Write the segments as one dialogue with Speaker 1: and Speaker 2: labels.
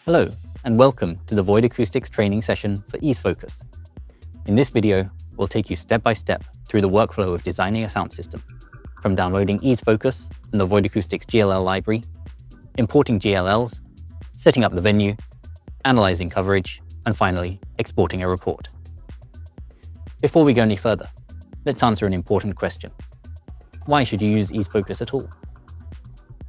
Speaker 1: Hello, and welcome to the Void Acoustics training session for EaseFocus. In this video, we'll take you step by step through the workflow of designing a sound system, from downloading EaseFocus and the Void Acoustics GLL library, importing GLLs, setting up the venue, analyzing coverage, and finally, exporting a report. Before we go any further, let's answer an important question. Why should you use EaseFocus at all?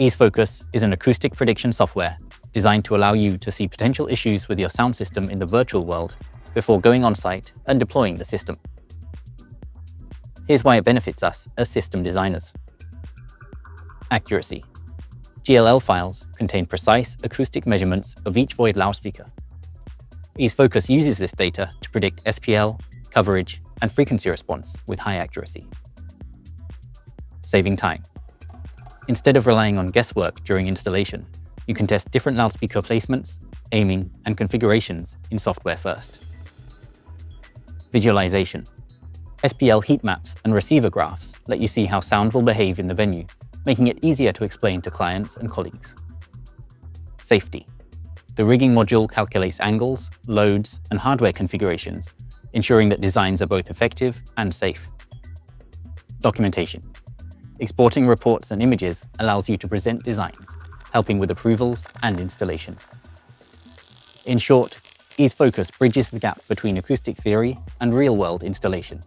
Speaker 1: EaseFocus is an acoustic prediction software designed to allow you to see potential issues with your sound system in the virtual world before going on site and deploying the system. Here's why it benefits us as system designers. Accuracy. GLL files contain precise acoustic measurements of each void loudspeaker. EaseFocus uses this data to predict SPL, coverage, and frequency response with high accuracy. Saving time. Instead of relying on guesswork during installation, you can test different loudspeaker placements, aiming, and configurations in software first. Visualization. SPL heat maps and receiver graphs let you see how sound will behave in the venue, making it easier to explain to clients and colleagues. Safety. The rigging module calculates angles, loads, and hardware configurations, ensuring that designs are both effective and safe. Documentation. Exporting reports and images allows you to present designs, helping with approvals and installation. In short, EaseFocus bridges the gap between acoustic theory and real-world installation.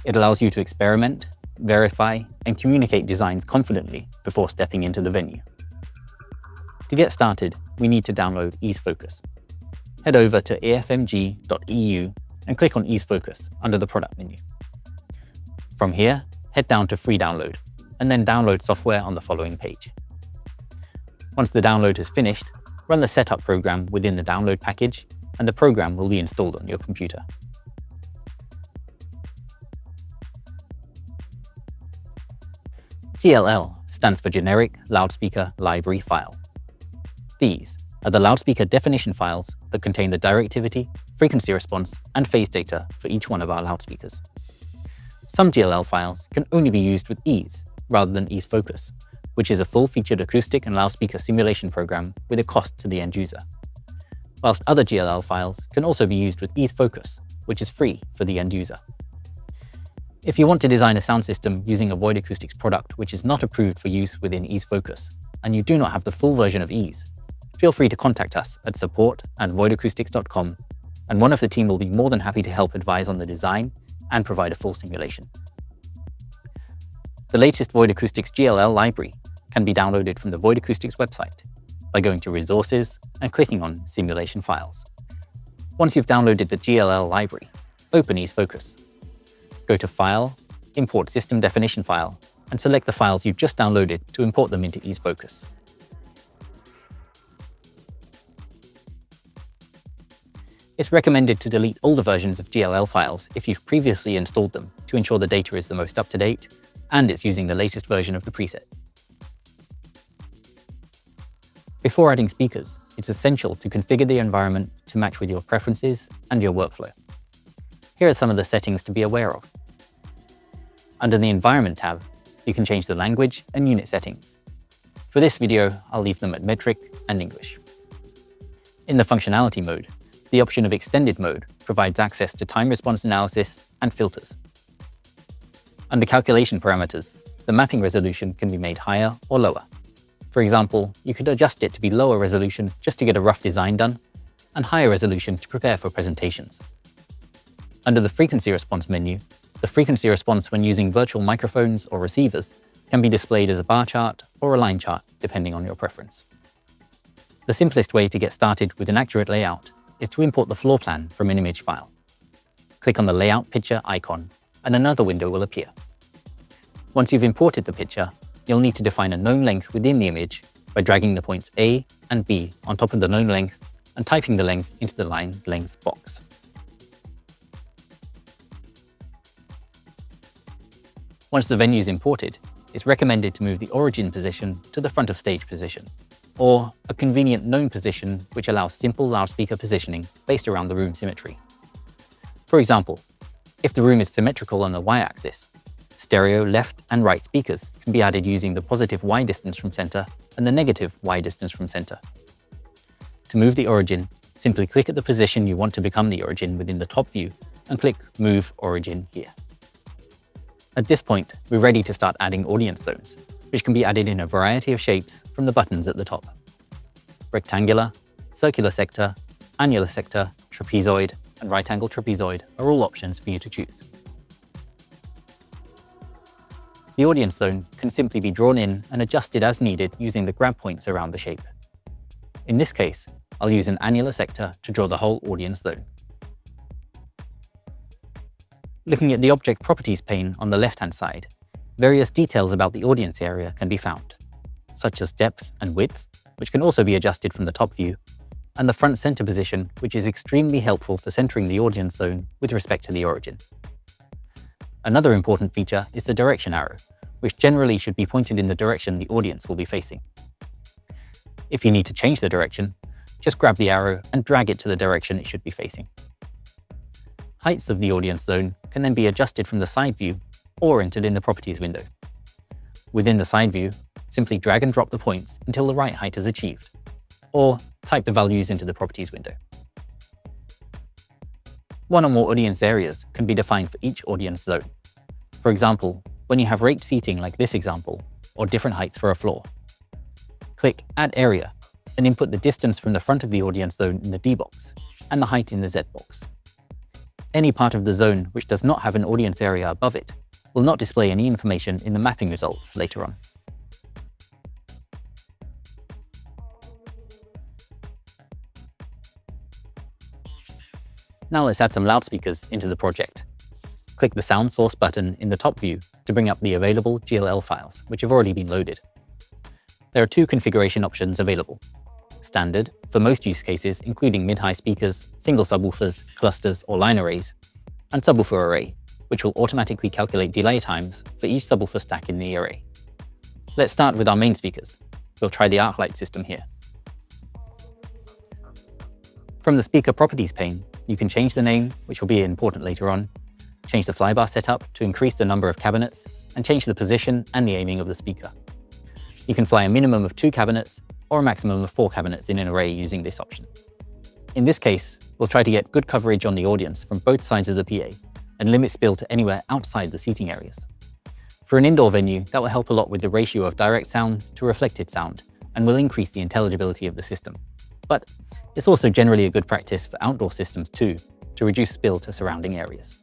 Speaker 1: It allows you to experiment, verify, and communicate designs confidently before stepping into the venue. To get started, we need to download EaseFocus. Head over to afmg.eu and click on EaseFocus under the product menu. From here, head down to Free Download, and then download software on the following page. Once the download has finished, run the setup program within the download package, and the program will be installed on your computer. GLL stands for Generic Loudspeaker Library File. These are the loudspeaker definition files that contain the directivity, frequency response, and phase data for each one of our loudspeakers. Some GLL files can only be used with Ease rather than EaseFocus, which is a full-featured acoustic and loudspeaker simulation program with a cost to the end user. Whilst other GLL files can also be used with EaseFocus, which is free for the end user. If you want to design a sound system using a Void Acoustics product which is not approved for use within EaseFocus, and you do not have the full version of Ease, feel free to contact us at support@voidacoustics.com, and one of the team will be more than happy to help advise on the design and provide a full simulation. The latest Void Acoustics GLL library can be downloaded from the Void Acoustics website by going to Resources and clicking on Simulation Files. Once you've downloaded the GLL library, open EaseFocus. Go to File, Import System Definition File, and select the files you've just downloaded to import them into EaseFocus. It's recommended to delete older versions of GLL files if you've previously installed them to ensure the data is the most up-to-date and it's using the latest version of the preset. Before adding speakers, it's essential to configure the environment to match with your preferences and your workflow. Here are some of the settings to be aware of. Under the Environment tab, you can change the language and unit settings. For this video, I'll leave them at metric and English. In the Functionality mode, the option of Extended mode provides access to time response analysis and filters. Under Calculation parameters, the mapping resolution can be made higher or lower. For example, you could adjust it to be lower resolution just to get a rough design done, and higher resolution to prepare for presentations. Under the Frequency Response menu, the frequency response when using virtual microphones or receivers can be displayed as a bar chart or a line chart, depending on your preference. The simplest way to get started with an accurate layout is to import the floor plan from an image file. Click on the Layout Picture icon, and another window will appear. Once you've imported the picture, you'll need to define a known length within the image by dragging the points A and B on top of the known length and typing the length into the line length box. Once the venue is imported, it's recommended to move the origin position to the front of stage position, or a convenient known position which allows simple loudspeaker positioning based around the room symmetry. For example, if the room is symmetrical on the y-axis, stereo left and right speakers can be added using the positive y distance from center and the negative y distance from center. To move the origin, simply click at the position you want to become the origin within the top view and click Move Origin here. At this point, we're ready to start adding audience zones, which can be added in a variety of shapes from the buttons at the top. Rectangular, circular sector, annular sector, trapezoid, and right-angle trapezoid are all options for you to choose. The audience zone can simply be drawn in and adjusted as needed using the grab points around the shape. In this case, I'll use an annular sector to draw the whole audience zone. Looking at the Object Properties pane on the left-hand side, various details about the audience area can be found, such as depth and width, which can also be adjusted from the top view, and the front center position, which is extremely helpful for centering the audience zone with respect to the origin. Another important feature is the direction arrow, which generally should be pointed in the direction the audience will be facing. If you need to change the direction, just grab the arrow and drag it to the direction it should be facing. Heights of the audience zone can then be adjusted from the side view or entered in the Properties window. Within the side view, simply drag and drop the points until the right height is achieved, or type the values into the Properties window. One or more audience areas can be defined for each audience zone. For example, when you have raked seating like this example, or different heights for a floor. Click Add Area and input the distance from the front of the audience zone in the D box and the height in the Z box. Any part of the zone which does not have an audience area above it will not display any information in the mapping results later on. Now let's add some loudspeakers into the project. Click the Sound Source button in the top view to bring up the available GLL files, which have already been loaded. There are two configuration options available. Standard, for most use cases including mid-high speakers, single subwoofers, clusters or line arrays, and Subwoofer Array, which will automatically calculate delay times for each subwoofer stack in the array. Let's start with our main speakers. We'll try the ArcLight system here. From the Speaker Properties pane, you can change the name, which will be important later on, change the flybar setup to increase the number of cabinets, and change the position and the aiming of the speaker. You can fly a minimum of 2 cabinets or a maximum of 4 cabinets in an array using this option. In this case, we'll try to get good coverage on the audience from both sides of the PA and limit spill to anywhere outside the seating areas. For an indoor venue, that will help a lot with the ratio of direct sound to reflected sound and will increase the intelligibility of the system. But it's also generally a good practice for outdoor systems too, to reduce spill to surrounding areas.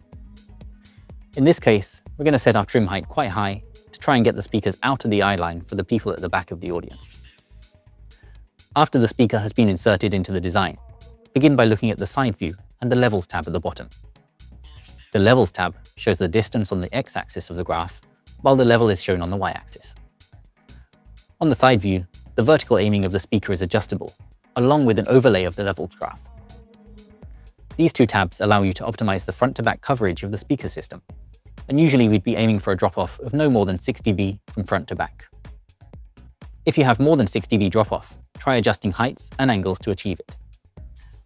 Speaker 1: In this case, we're going to set our trim height quite high to try and get the speakers out of the eye line for the people at the back of the audience. After the speaker has been inserted into the design, begin by looking at the side view and the Levels tab at the bottom. The Levels tab shows the distance on the x-axis of the graph, while the level is shown on the y-axis. On the side view, the vertical aiming of the speaker is adjustable, along with an overlay of the levels graph. These two tabs allow you to optimize the front-to-back coverage of the speaker system, and usually we'd be aiming for a drop-off of no more than 6 dB from front to back. If you have more than 6 dB drop-off, try adjusting heights and angles to achieve it.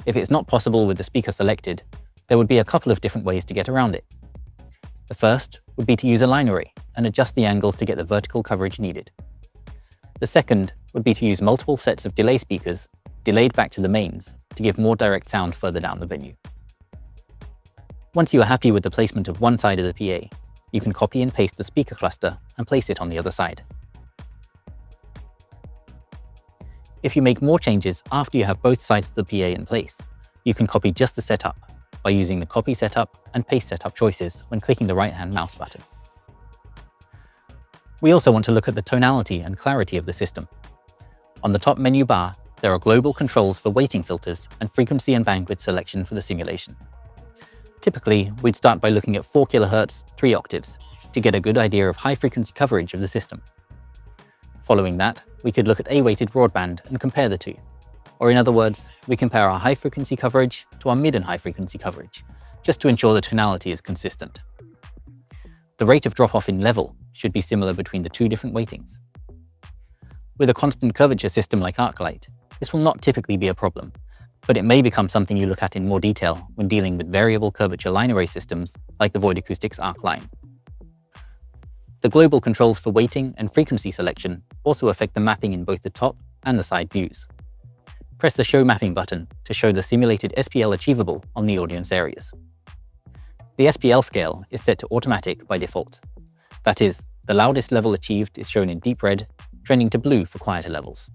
Speaker 1: If it's not possible with the speaker selected, there would be a couple of different ways to get around it. The first would be to use a line array and adjust the angles to get the vertical coverage needed. The second would be to use multiple sets of delay speakers delayed back to the mains to give more direct sound further down the venue. Once you are happy with the placement of one side of the PA, you can copy and paste the speaker cluster and place it on the other side. If you make more changes after you have both sides of the PA in place, you can copy just the setup by using the Copy Setup and Paste Setup choices when clicking the right-hand mouse button. We also want to look at the tonality and clarity of the system. On the top menu bar, there are global controls for weighting filters and frequency and bandwidth selection for the simulation. Typically, we'd start by looking at 4 kHz, 3 octaves, to get a good idea of high-frequency coverage of the system. Following that, we could look at A-weighted broadband and compare the two. Or in other words, we compare our high-frequency coverage to our mid and high-frequency coverage, just to ensure the tonality is consistent. The rate of drop-off in level should be similar between the two different weightings. With a constant curvature system like ArcLight, this will not typically be a problem, but it may become something you look at in more detail when dealing with variable curvature line array systems like the Void Acoustics ArcLine. The global controls for weighting and frequency selection also affect the mapping in both the top and the side views. press the Show Mapping button to show the simulated SPL achievable on the audience areas. The SPL scale is set to automatic by default. That is, the loudest level achieved is shown in deep red, trending to blue for quieter levels.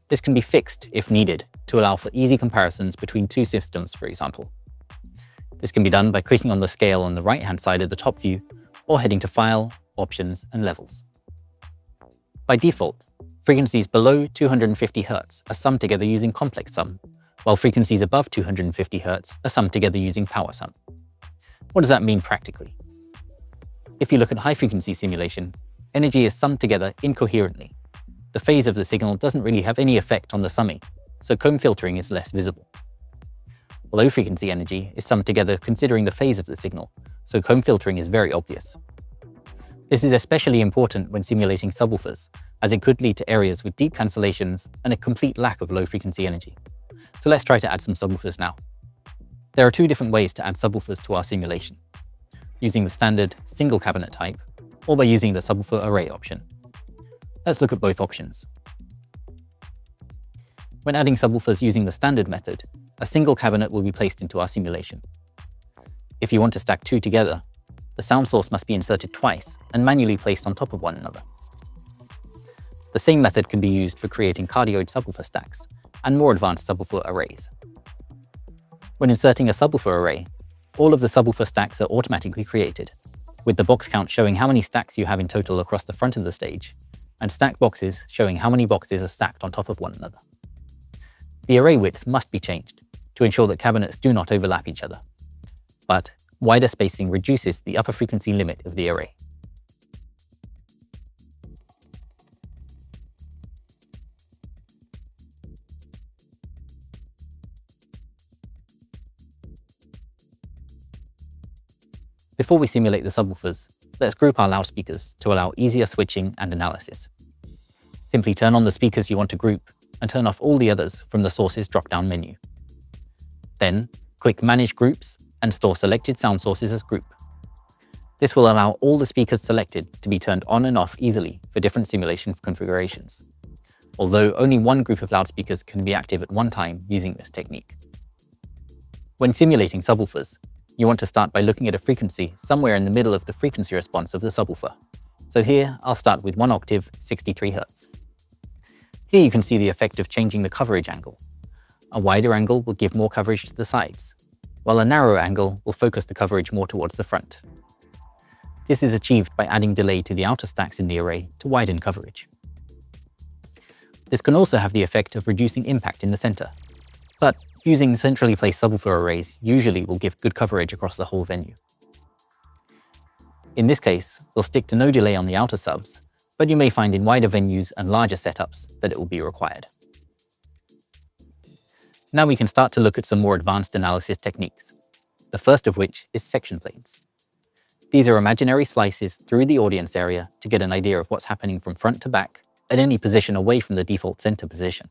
Speaker 1: This can be fixed if needed to allow for easy comparisons between two systems, for example. This can be done by clicking on the scale on the right-hand side of the top view or heading to File, Options and Levels. By default, frequencies below 250 Hz are summed together using complex sum, while frequencies above 250 Hz are summed together using power sum. What does that mean practically? If you look at high-frequency simulation, energy is summed together incoherently. The phase of the signal doesn't really have any effect on the summing, so comb filtering is less visible. Low-frequency energy is summed together considering the phase of the signal, so comb filtering is very obvious. This is especially important when simulating subwoofers, as it could lead to areas with deep cancellations and a complete lack of low-frequency energy. So let's try to add some subwoofers now. There are two different ways to add subwoofers to our simulation, using the standard single cabinet type, or by using the subwoofer array option. Let's look at both options. When adding subwoofers using the standard method, a single cabinet will be placed into our simulation. If you want to stack two together, the sound source must be inserted twice and manually placed on top of one another. The same method can be used for creating cardioid subwoofer stacks and more advanced subwoofer arrays. When inserting a subwoofer array, all of the subwoofer stacks are automatically created, with the box count showing how many stacks you have in total across the front of the stage, and stack boxes showing how many boxes are stacked on top of one another. The array width must be changed to ensure that cabinets do not overlap each other, but wider spacing reduces the upper frequency limit of the array. Before we simulate the subwoofers, let's group our loudspeakers to allow easier switching and analysis. Simply turn on the speakers you want to group and turn off all the others from the Sources drop-down menu. Then, click Manage Groups and store selected sound sources as group. This will allow all the speakers selected to be turned on and off easily for different simulation configurations, although only one group of loudspeakers can be active at one time using this technique. When simulating subwoofers, you want to start by looking at a frequency somewhere in the middle of the frequency response of the subwoofer. So here, I'll start with 1 octave, 63 Hz. Here you can see the effect of changing the coverage angle. A wider angle will give more coverage to the sides, while a narrow angle will focus the coverage more towards the front. This is achieved by adding delay to the outer stacks in the array to widen coverage. This can also have the effect of reducing impact in the center, but using centrally placed subwoofer arrays usually will give good coverage across the whole venue. In this case, we'll stick to no delay on the outer subs, but you may find in wider venues and larger setups that it will be required. Now we can start to look at some more advanced analysis techniques, the first of which is section planes. These are imaginary slices through the audience area to get an idea of what's happening from front to back at any position away from the default center position.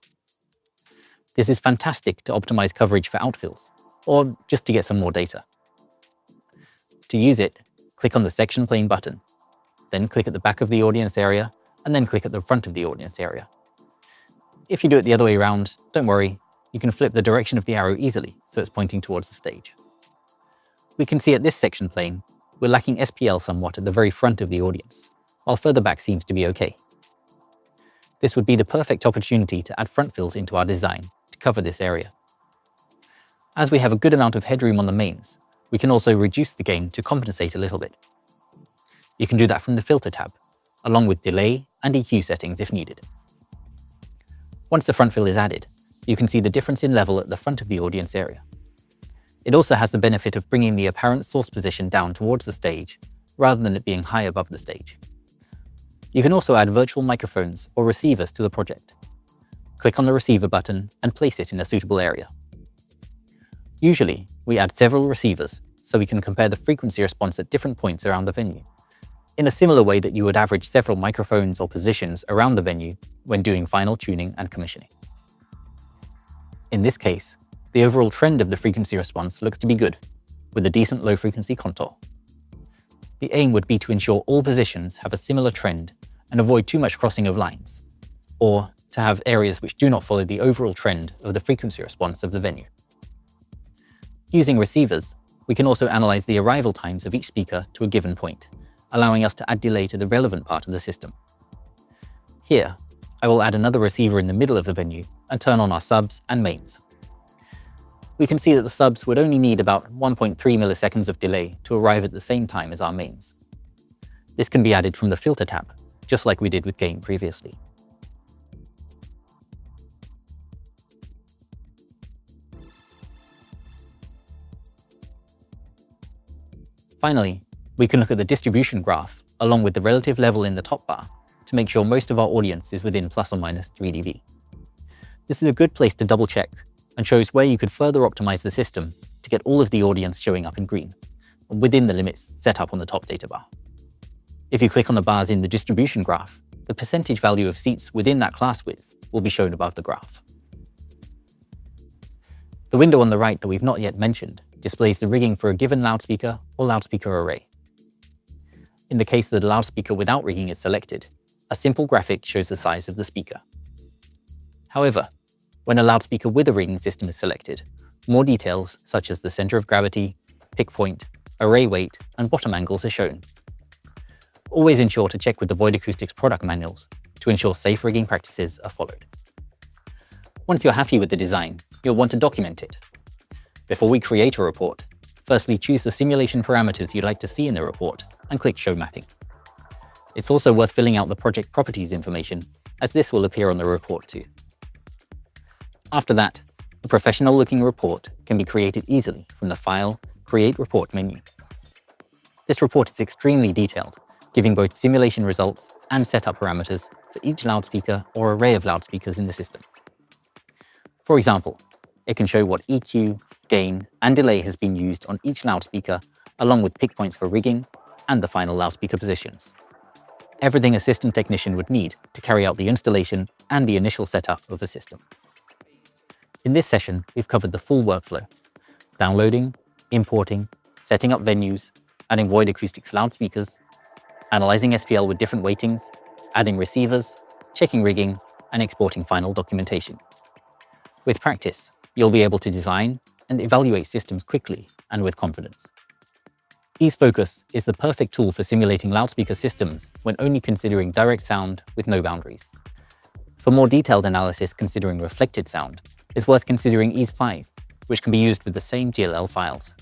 Speaker 1: This is fantastic to optimize coverage for outfills, or just to get some more data. To use it, click on the section plane button, then click at the back of the audience area, and then click at the front of the audience area. If you do it the other way around, don't worry, you can flip the direction of the arrow easily so it's pointing towards the stage. We can see at this section plane, we're lacking SPL somewhat at the very front of the audience, while further back seems to be okay. This would be the perfect opportunity to add front fills into our design to cover this area. As we have a good amount of headroom on the mains, we can also reduce the gain to compensate a little bit. You can do that from the Filter tab, along with delay and EQ settings if needed. Once the front fill is added, you can see the difference in level at the front of the audience area. It also has the benefit of bringing the apparent source position down towards the stage, rather than it being high above the stage. You can also add virtual microphones or receivers to the project. Click on the receiver button and place it in a suitable area. Usually, we add several receivers so we can compare the frequency response at different points around the venue, in a similar way that you would average several microphones or positions around the venue when doing final tuning and commissioning. In this case, the overall trend of the frequency response looks to be good, with a decent low-frequency contour. The aim would be to ensure all positions have a similar trend and avoid too much crossing of lines, or to have areas which do not follow the overall trend of the frequency response of the venue. Using receivers, we can also analyze the arrival times of each speaker to a given point, allowing us to add delay to the relevant part of the system. Here, I will add another receiver in the middle of the venue and turn on our subs and mains. We can see that the subs would only need about 1.3 milliseconds of delay to arrive at the same time as our mains. This can be added from the filter tab, just like we did with gain previously. Finally, we can look at the distribution graph along with the relative level in the top bar to make sure most of our audience is within plus or minus 3 dB. This is a good place to double check and shows where you could further optimize the system to get all of the audience showing up in green, within the limits set up on the top data bar. If you click on the bars in the distribution graph, the percentage value of seats within that class width will be shown above the graph. The window on the right that we've not yet mentioned displays the rigging for a given loudspeaker or loudspeaker array. In the case that a loudspeaker without rigging is selected, a simple graphic shows the size of the speaker. However, when a loudspeaker with a rigging system is selected, more details such as the center of gravity, pick point, array weight, and bottom angles are shown. Always ensure to check with the Void Acoustics product manuals to ensure safe rigging practices are followed. Once you're happy with the design, you'll want to document it. Before we create a report, firstly choose the simulation parameters you'd like to see in the report and click Show Mapping. It's also worth filling out the project properties information, as this will appear on the report too. After that, a professional-looking report can be created easily from the File, Create Report menu. This report is extremely detailed, giving both simulation results and setup parameters for each loudspeaker or array of loudspeakers in the system. For example, it can show what EQ, gain, and delay has been used on each loudspeaker, along with pick points for rigging and the final loudspeaker positions. Everything a system technician would need to carry out the installation and the initial setup of the system. In this session, we've covered the full workflow: downloading, importing, setting up venues, adding Void Acoustics loudspeakers, analyzing SPL with different weightings, adding receivers, checking rigging, and exporting final documentation. With practice, you'll be able to design and evaluate systems quickly and with confidence. Ease Focus is the perfect tool for simulating loudspeaker systems when only considering direct sound with no boundaries. For more detailed analysis considering reflected sound, it's worth considering Ease 5, which can be used with the same GLL files.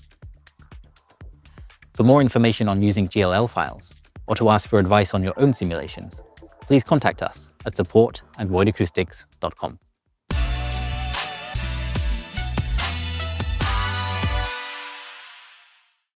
Speaker 1: For more information on using GLL files, or to ask for advice on your own simulations, please contact us at support@voidacoustics.com.